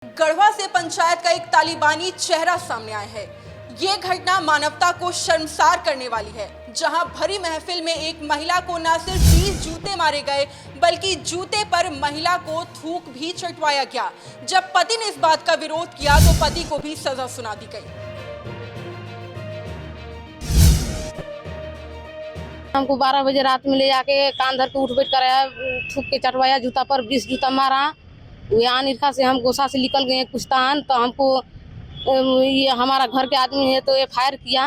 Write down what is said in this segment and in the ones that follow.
गढ़वा से पंचायत का एक तालिबानी चेहरा सामने आया है। ये घटना मानवता को शर्मसार करने वाली है, जहां भरी महफिल में एक महिला को न सिर्फ 20 जूते मारे गए, बल्कि जूते पर महिला को थूक भी चटवाया गया। जब पति ने इस बात का विरोध किया तो पति को भी सजा सुना दी गई। हमको 12 बजे रात में ले जाके कान धर के उठ बैठ कराया, थूक के चटवाया, जूता पर 20 जूता मारा। यहाँ निरखा से हम गोसा से निकल गए कुछतान, तो हमको ये हमारा घर के आदमी है तो FIR किया।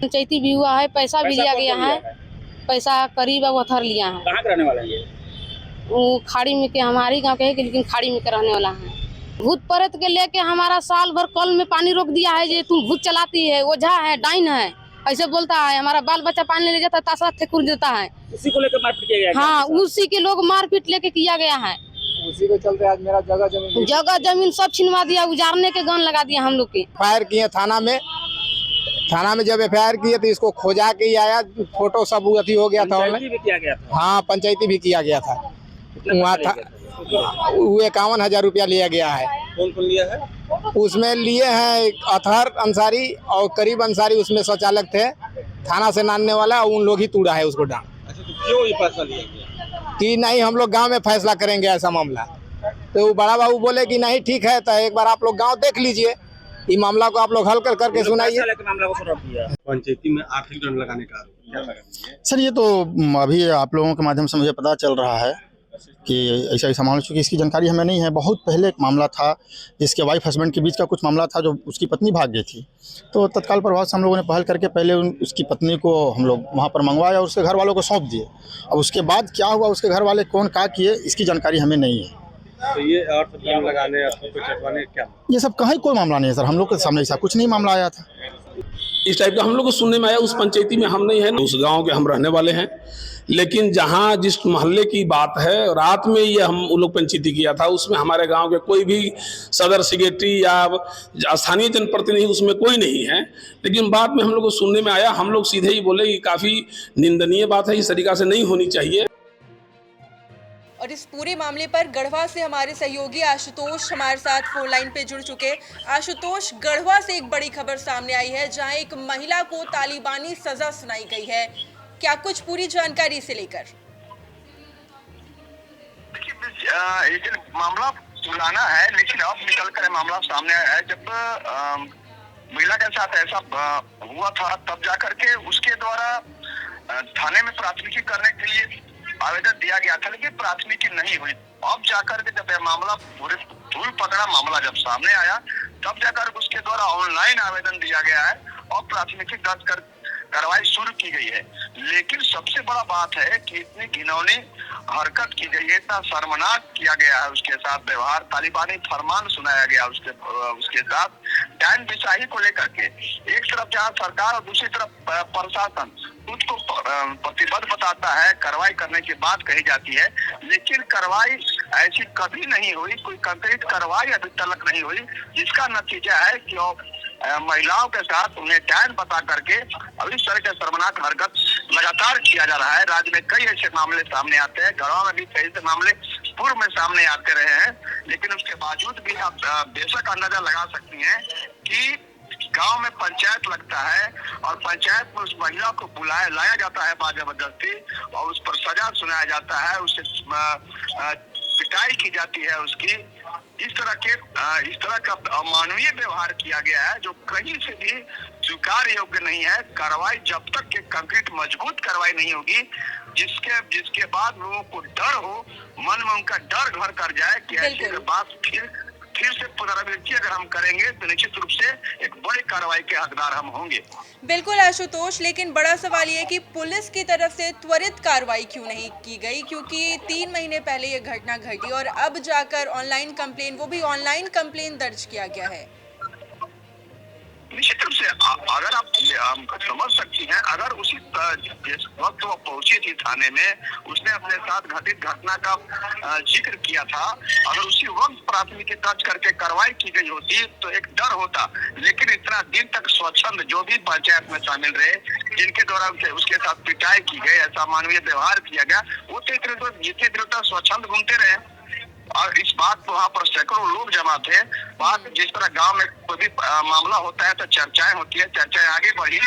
पंचायती भी हुआ है, पैसा भी लिया गया है। पैसा करीब अवथर लिया है। कहाँ के रहने वाले हैं ये? वो खाड़ी में के हमारी गांव के है, लेकिन खाड़ी में के रहने वाला है। भूत प्रेत के लेके हमारा साल भर कल में पानी रोक दिया है। जे तुम भूत चलाती है, ओझा है, डाइन है, ऐसे बोलता है। हमारा बाल बच्चा पानी ले जाता है, ताशा ठेकुर देता है। उसी को लेकर मारपीट किया गया? हाँ, उसी के लोग मारपीट लेके किया गया है। उसी के चलते आज मेरा जगह जमीन सब छिनवा दिया, उजारने के गन लगा दिया हम लोग के। FIR किए थाना में जब FIR किए तो इसको खोजा के ही आया, फोटो सब अथी हो गया था। पंचायती भी किया गया था? हाँ, पंचायती भी किया गया था। वहाँ था 51,000 रुपया लिया गया है। कौन कौन लिया है? उसमें लिए हैं अतहर अंसारी और करीब अंसारी, उसमें शौचालक थे। थाना से नानने वाला उन लोग ही तोड़ा है उसको डांट। अच्छा, तो क्यों ये फैसला लिया गया कि नहीं, हम लोग गांव में फैसला करेंगे ऐसा मामला। तो वो बड़ा बाबू बोले कि नहीं ठीक है, तो एक बार आप लोग गांव देख लीजिए, ये मामला को आप लोग हल करके सुनाइए। मामला को सॉल्व किया। पंचायती में आर्थिक दंड लगाने का आरोप क्या लगा? सर, ये तो अभी आप लोगों के माध्यम से मुझे पता चल रहा है कि ऐसा मामला, चूँकि इसकी जानकारी हमें नहीं है। बहुत पहले एक मामला था जिसके वाइफ हस्बैंड के बीच का कुछ मामला था, जो उसकी पत्नी भाग गई थी। तो तत्काल प्रभाव से हम लोगों ने पहल करके पहले उसकी पत्नी को हम लोग वहाँ पर मंगवाया और उसके घर वालों को सौंप दिए। अब उसके बाद क्या हुआ, उसके घर वाले कौन क्या किए, इसकी जानकारी हमें नहीं है। तो ये अर्थ दंड लगाने, चटवाने क्या? ये सब कहीं कोई मामला नहीं है सर, हम लोग के सामने ऐसा कुछ नहीं मामला आया था। इस टाइप का हम लोग को सुनने में आया। उस पंचायती में हम नहीं है, उस गांव के हम रहने वाले हैं। लेकिन जहां जिस मोहल्ले की बात है, रात में ये हम उन लोग पंचायती किया था, उसमें हमारे गांव के कोई भी सदर सेक्रेटरी या स्थानीय जनप्रतिनिधि उसमें कोई नहीं है। लेकिन बाद में हम लोग को सुनने में आया, हम लोग सीधे ही बोले कि काफ़ी निंदनीय बात है, इस तरीका से नहीं होनी चाहिए। और इस पूरे मामले पर गढ़वा से हमारे सहयोगी आशुतोष हमारे साथ फोन लाइन पे जुड़ चुके। आशुतोष, गढ़वा से एक बड़ी खबर सामने आई है, जहां एक महिला को तालिबानी सजा सुनाई गई है। क्या कुछ पूरी जानकारी इसे लेकर? देखिए, ये मामला पुराना है, लेकिन अब निकल कर मामला सामने आया है। जब महिला के साथ ऐसा हुआ था, तब जाकर के उसके द्वारा थाने में प्राथमिकी करने के लिए आवेदन दिया गया था, लेकिन प्राथमिकी नहीं हुई। अब जाकर के जब यह मामला पूरे धूल पकड़ा, मामला जब सामने आया, तब जाकर उसके द्वारा ऑनलाइन आवेदन दिया गया है और प्राथमिकी दर्ज कर कार्रवाई शुरू की गई है। लेकिन सबसे बड़ा बात है कि इतनी घिनौनी हरकत की गई है, इतना शर्मनाक किया गया है उसके साथ व्यवहार, तालिबानी फरमान सुनाया गया उसके साथ डायन बिसाही को लेकर के। एक तरफ जहां सरकार और दूसरी तरफ प्रशासन खुद को प्रतिबद्ध बताता है, कार्रवाई करने की बात कही जाती है, लेकिन कार्रवाई ऐसी कभी नहीं हुई। कोई कंक्रीट कार्रवाई अभी तक नहीं हुई, जिसका नतीजा है कि महिलाओं के साथ उन्हें डायन बता करके अब इस तरह के शर्मनाक हरकत लगातार किया जा रहा है। राज्य में कई ऐसे मामले सामने आते हैं, गढ़वा में भी कई ऐसे मामले पूर्व में सामने आते रहे हैं, लेकिन उसके बावजूद भी आप बेशक अंदाजा लगा सकती हैं कि गांव में पंचायत लगता है और पंचायत में उस महिला को लाया जाता है जबरदस्ती, और उस पर सजा सुनाया जाता है, उससे पिटाई की जाती है उसकी। इस तरह का अमानवीय व्यवहार किया गया है, जो कहीं से भी स्वीकार योग्य नहीं है। कार्रवाई जब तक के कंक्रीट मजबूत कार्रवाई नहीं होगी, जिसके बाद लोगों को डर हो, मन में उनका डर घर कर जाए कि ऐसी बात फिर से पुनरावृत्ति अगर हम करेंगे तो निश्चित रूप से एक बड़ी कार्रवाई के हकदार हम होंगे। बिल्कुल आशुतोष, लेकिन बड़ा सवाल ये है कि पुलिस की तरफ से त्वरित कार्रवाई क्यों नहीं की गई, क्योंकि 3 महीने पहले ये घटना घटी और अब जाकर ऑनलाइन कंप्लेन, वो भी ऑनलाइन कंप्लेन दर्ज किया गया है। निश्चित रूप से अगर आप समझ सकती हैं, अगर उसी वक्त वो पहुंची थी थाने में, उसने अपने साथ घटित घटना का जिक्र किया था, अगर उसी वक्त प्राथमिकी दर्ज करके कार्रवाई की गई होती तो एक डर होता। लेकिन इतना दिन तक स्वच्छंद जो भी पंचायत में शामिल रहे, जिनके द्वारा उसके साथ पिटाई की गई, ऐसा मानवीय व्यवहार किया गया, वो जितने दिनों तक स्वच्छंद घूमते रहे। और इस बात पर वहाँ पर सैकड़ों लोग जमा थे। बात जिस तरह गांव में कोई भी मामला होता है तो चर्चाएं होती है, चर्चाएं आगे बढ़ी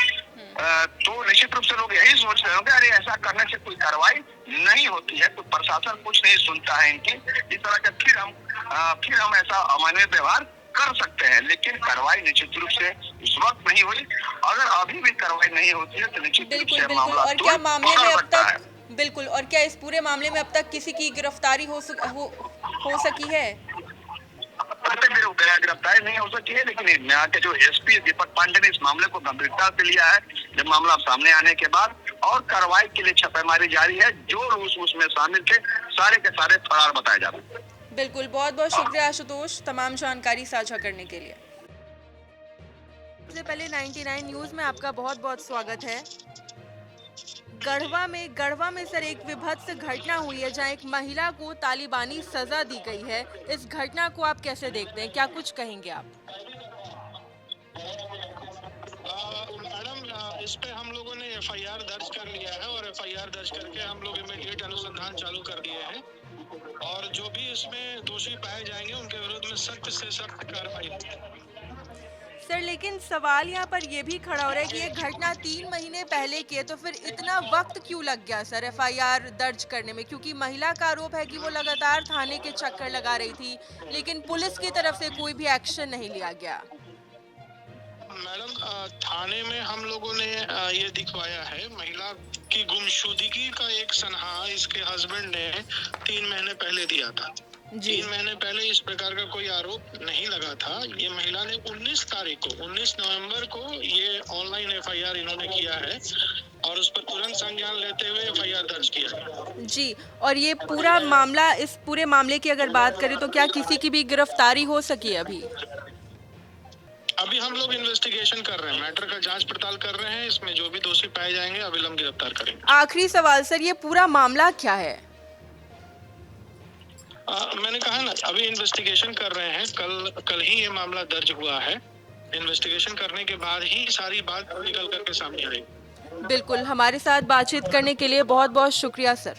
तो निश्चित रूप से लोग यही सोच रहे होंगे अरे ऐसा करने से कोई कार्रवाई नहीं होती है, कोई प्रशासन कुछ नहीं सुनता है इनकी, इस तरह का फिर हम ऐसा अमानवीय व्यवहार कर सकते हैं। लेकिन कार्रवाई निश्चित रूप से उस वक्त नहीं हुई। अगर अभी भी कार्रवाई नहीं होती है तो निश्चित रूप से मामला और क्या मामले में अब सकता है। तक बिल्कुल, और क्या इस पूरे मामले में अब तक किसी की गिरफ्तारी हो सकी है? गिरफ्तारी नहीं हो सकी है, लेकिन यहाँ के जो एसपी दीपक पांडे ने इस मामले को गंभीरता से लिया है। जब मामला सामने आने के बाद और कार्रवाई के लिए छापेमारी जारी है। जो लोग उसमें शामिल थे सारे के सारे फरार बताए जा रहे हैं। बिल्कुल, बहुत बहुत शुक्रिया आशुतोष तमाम जानकारी साझा करने के लिए। सबसे पहले 99 न्यूज में आपका बहुत बहुत स्वागत है। गढ़वा में सर एक विभत्स घटना हुई है जहां एक महिला को तालिबानी सजा दी गई है। इस घटना को आप कैसे देखते हैं, क्या कुछ कहेंगे आप? मैडम, इस पे हम लोगों ने एफआईआर दर्ज कर लिया है और एफआईआर दर्ज करके हम लोग इमीडिएट अनुसंधान चालू कर दिए हैं और जो भी इसमें दोषी पाए जाएंगे उनके विरुद्ध में सख्त से सख्त कार्रवाई होगी। सर लेकिन सवाल यहाँ पर यह भी खड़ा हो रहा है कि ये घटना 3 महीने पहले की है, तो फिर इतना वक्त क्यों लग गया सर एफआईआर दर्ज करने में? क्योंकि महिला का आरोप है कि वो लगातार थाने के चक्कर लगा रही थी, लेकिन पुलिस की तरफ से कोई भी एक्शन नहीं लिया गया। मैडम, थाने में हम लोगों ने ये दिखवाया है, महिला की गुमशुदगी का एक सनहा इसके हस्बैंड ने 3 महीने पहले दिया था। 3 महीने पहले इस प्रकार का कोई आरोप नहीं लगा था। ये महिला ने 19 नवंबर को ये ऑनलाइन एफआईआर इन्होंने किया है और उस पर तुरंत संज्ञान लेते हुए एफआईआर दर्ज किया जी। और ये पूरा मामला, इस पूरे मामले की अगर बात करें तो क्या किसी की भी गिरफ्तारी हो सकी अभी? अभी हम लोग इन्वेस्टिगेशन कर रहे हैं, मैटर का जांच पड़ताल कर रहे हैं। इसमें जो भी दोषी पाए जाएंगे अविलंब गिरफ्तार करेंगे। आखिरी सवाल सर, ये पूरा मामला क्या है? मैंने कहा ना, अभी इन्वेस्टिगेशन कर रहे हैं। कल ही ये मामला दर्ज हुआ है। इन्वेस्टिगेशन करने के बाद ही सारी बात निकल करके सामने आएगी। बिल्कुल, हमारे साथ बातचीत करने के लिए बहुत बहुत शुक्रिया सर।